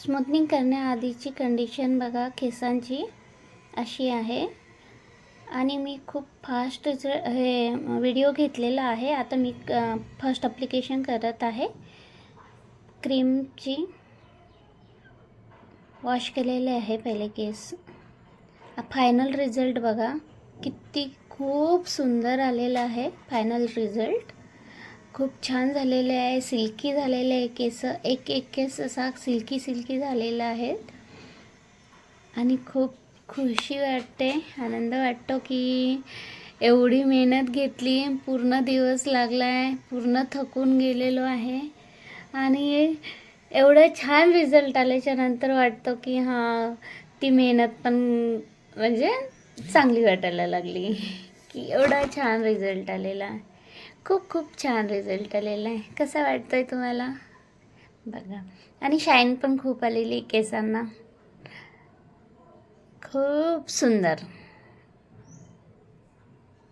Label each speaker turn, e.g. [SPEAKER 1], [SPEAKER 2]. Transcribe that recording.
[SPEAKER 1] Smoothening करण्याआधीची condition बघा केसांची अशी आहे आणि मी खूप फास्ट हे व्हिडिओ घेतलेला आहे. आता मी फर्स्ट ॲप्लिकेशन करत आहे. क्रीमची वॉश केलेले आहे पहिले केस. फायनल रिझल्ट बघा किती खूप सुंदर आलेला आहे. फायनल रिझल्ट खूप छान झालेले आहे. सिल्की झालेले आहे केस. एक केस असा सिल्की झालेला आहे आणि खूप खुशी वाटते, आनंद वाटतो की एवढी मेहनत घेतली, पूर्ण दिवस लागला आहे, पूर्ण थकून गेलेलो आहे आणि एवढं छान रिझल्ट आल्याच्या नंतर वाटतं की हां ती मेहनत पण म्हणजे चांगली वाटायला लागली की एवढा छान रिझल्ट आलेला आहे. खूप छान रिझल्ट आलेला आहे. कसा वाटतोय तुम्हाला बघा. आणि शाईन पण खूप आलेली केसांना. खूप सुंदर.